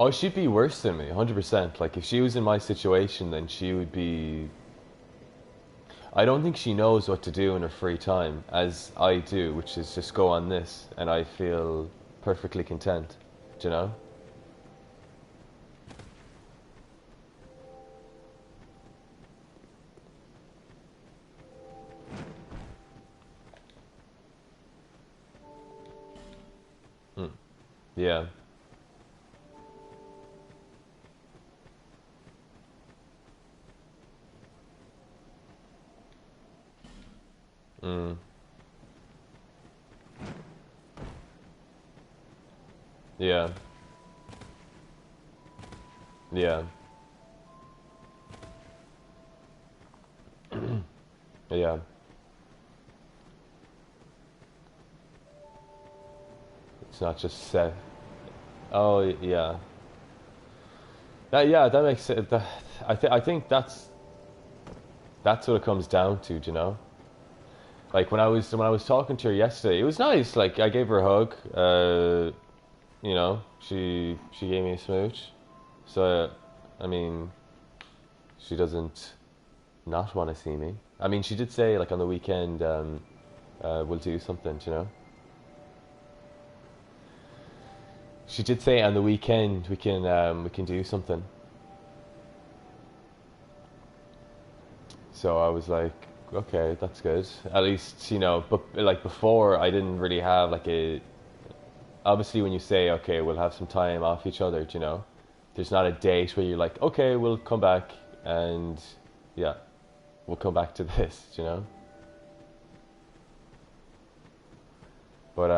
Oh, she'd be worse than me, 100%. Like if she was in my situation, then she would be. I don't think she knows what to do in her free time, as I do, which is just go on this, and I feel perfectly content. Do you know? Mm. Yeah. Mm. Yeah. Yeah. Yeah. It's not just set. Oh, yeah. That yeah, that makes it. I think that's what it comes down to. Do you know? Like when I was talking to her yesterday, it was nice. Like I gave her a hug. You know, she gave me a smooch. So, I mean, she doesn't not want to see me. I mean, she did say like on the weekend, we'll do something. You know, she did say on the weekend we can do something. So I was like, okay, that's good. At least, you know, but like before, I didn't really have like a. Obviously, when you say, okay, we'll have some time off each other, you know, there's not a date where you're like, okay, we'll come back and yeah, we'll come back to this, you know. But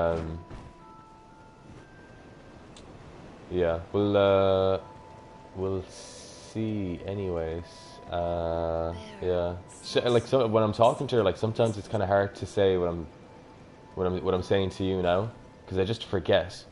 yeah, we'll see anyways. Yeah, like so when I'm talking to her, like sometimes it's kind of hard to say what I'm saying to you now because I just forget.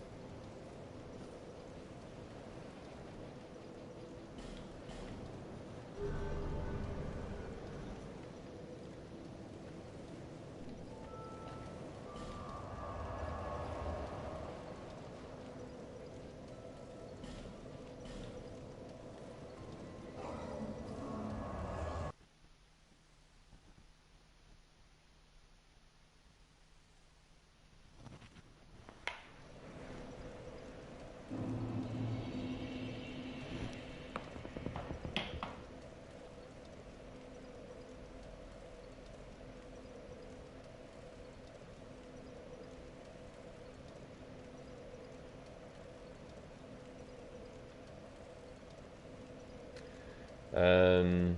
Um,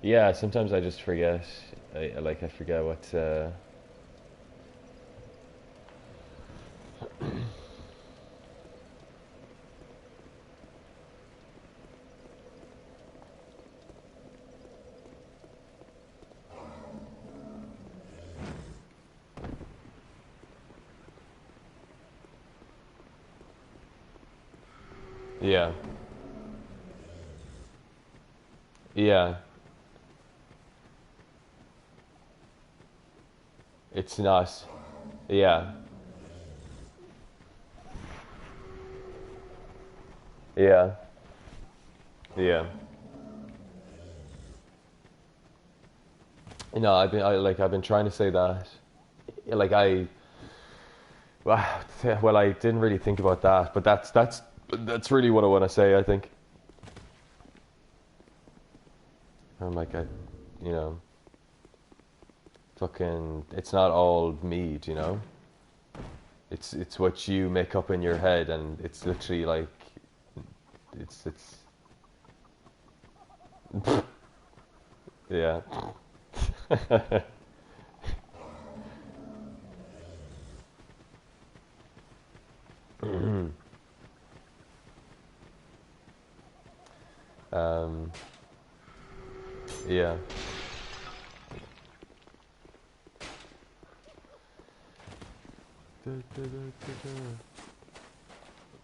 yeah, sometimes I just forget. I forget what. Yeah, yeah. It's not. Yeah, yeah, yeah. No, I've been trying to say that. Like I, well, I didn't really think about that, but that's really what I want to say. I think I'm like you know, fucking. It's not all me, do you know. It's what you make up in your head, and it's literally like it's yeah. um, yeah. The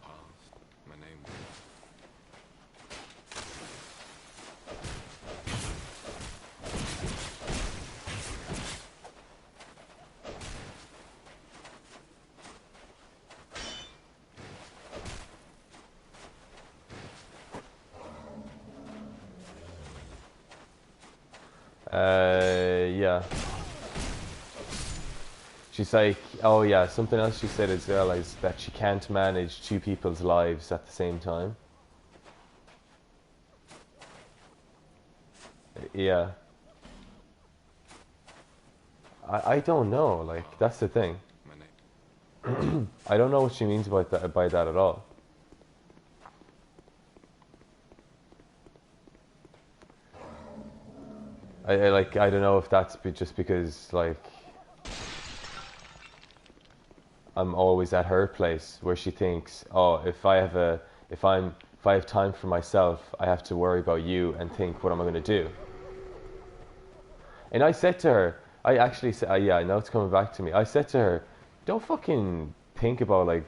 past, my name Yeah. She's like, oh yeah, something else she said as well is that she can't manage two people's lives at the same time. Yeah. I don't know, like, that's the thing. My name. I don't know what she means by that at all. I don't know if that's just because, like, I'm always at her place where she thinks, oh, if I have time for myself, I have to worry about you and think, what am I going to do? And I said to her, I actually said, yeah, I know it's coming back to me. I said to her, don't fucking think about like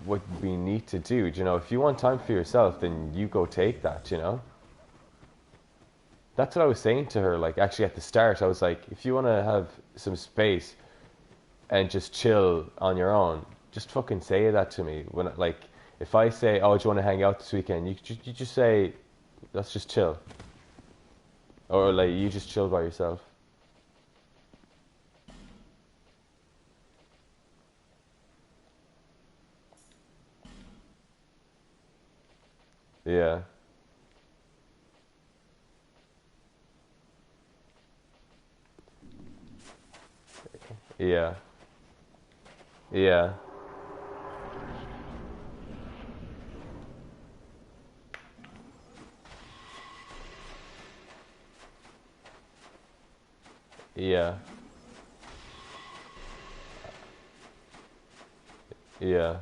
what we need to do. You know, if you want time for yourself, then you go take that. You know, that's what I was saying to her. Like actually at the start, I was like, if you want to have some space and just chill on your own, just fucking say that to me. When like if I say, oh, do you want to hang out this weekend? You just say, let's just chill, or like you just chill by yourself. Yeah, yeah, yeah, yeah, yeah.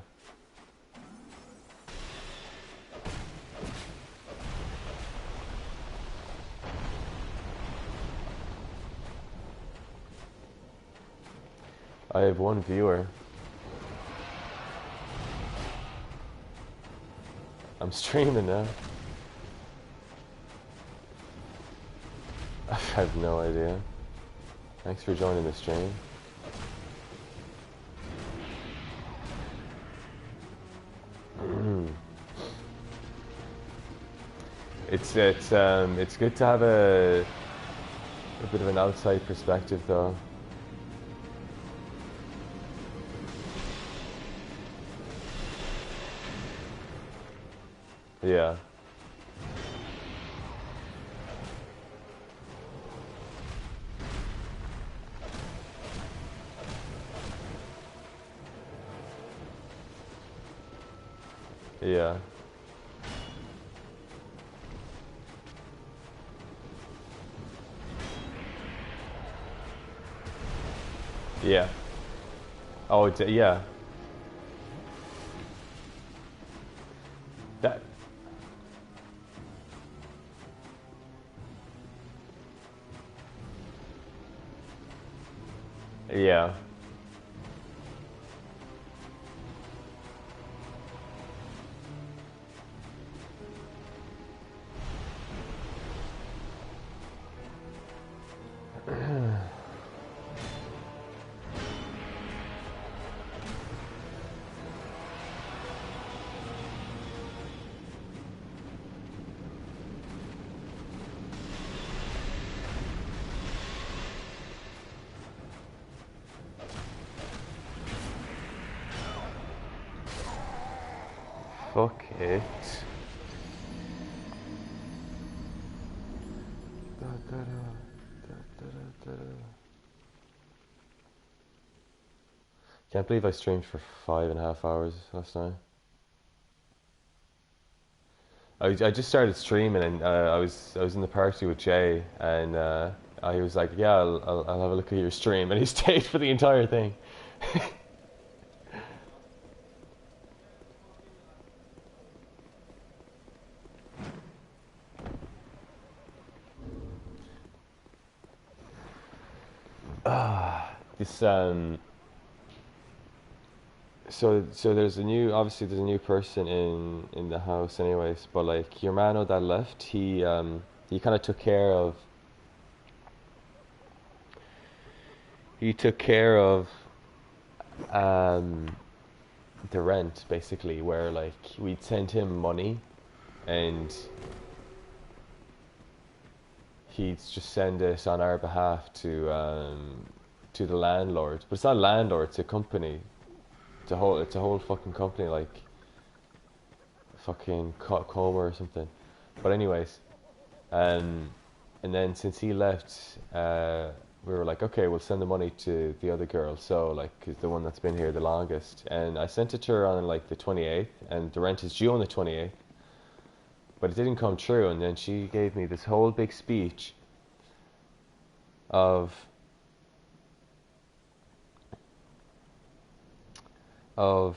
I have one viewer. I'm streaming now. I have no idea. Thanks for joining the stream. It's good to have a bit of an outside perspective though. Yeah. Yeah. Yeah. Oh, yeah. That. Yeah. Fuck it. Da, da, da, da, da, da, da. Can't believe I streamed for 5.5 hours last night. I just started streaming and I was in the party with Jay and he was like, yeah, I'll have a look at your stream, and he stayed for the entire thing. This so there's a new person in the house anyways, but like your mano that left, he kind of took care of um the rent basically, where like we'd send him money and he'd just send it on our behalf to the landlord. But it's not a landlord; it's a company. It's a whole fucking company, like fucking Coma or something. But anyways, um, and then since he left, we were like, okay, we'll send the money to the other girl. So like, the one that's been here the longest. And I sent it to her on like the 28th, and the rent is due on the 28th. But it didn't come true, and then she gave me this whole big speech of of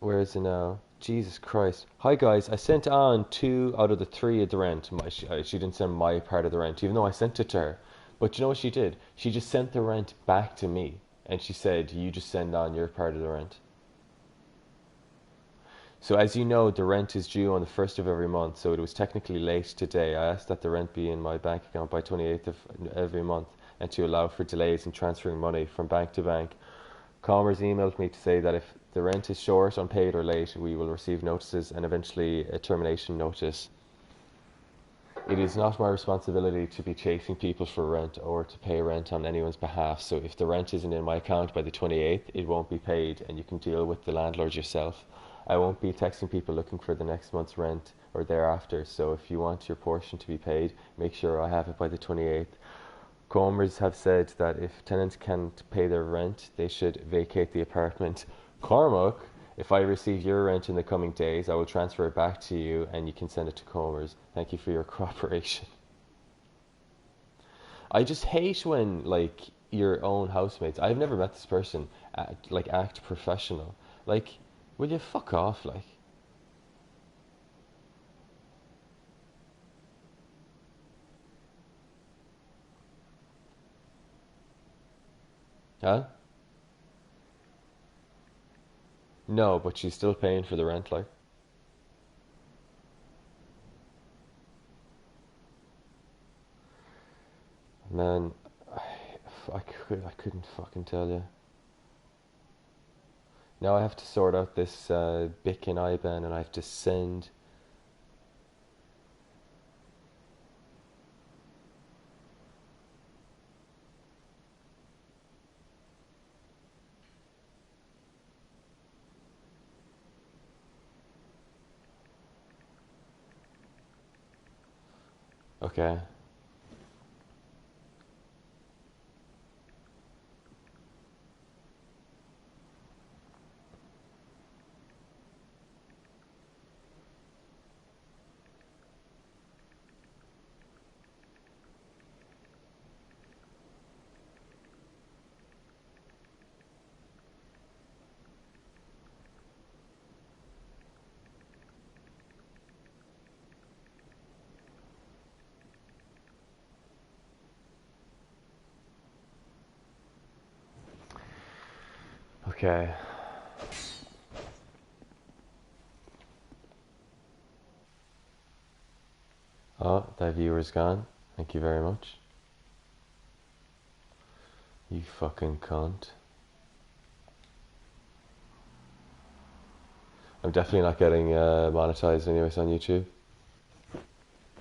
where is it now? Jesus Christ. Hi guys, I sent on 2 out of the 3 of the rent. She didn't send my part of the rent, even though I sent it to her. But you know what she did? She just sent the rent back to me. And she said, you just send on your part of the rent. So as you know, the rent is due on the 1st of every month. So it was technically late today. I asked that the rent be in my bank account by 28th of every month, and to allow for delays in transferring money from bank to bank. Commerce emailed me to say that if the rent is short, unpaid or late, we will receive notices and eventually a termination notice. It is not my responsibility to be chasing people for rent or to pay rent on anyone's behalf. So if the rent isn't in my account by the 28th, it won't be paid, and you can deal with the landlord yourself. I won't be texting people looking for the next month's rent or thereafter. So if you want your portion to be paid, make sure I have it by the 28th. Comers have said that if tenants can't pay their rent, they should vacate the apartment. Cormac, if I receive your rent in the coming days, I will transfer it back to you and you can send it to Comers. Thank you for your cooperation. I just hate when, like, your own housemates, I've never met this person, act professional. Like, will you fuck off, like? Huh? No, but she's still paying for the rent, like. Man, I couldn't fucking tell you. Now I have to sort out this BIC and IBAN, and I have to send. Okay. Okay. Oh, that viewer's gone. Thank you very much. You fucking cunt. I'm definitely not getting monetized anyways on YouTube.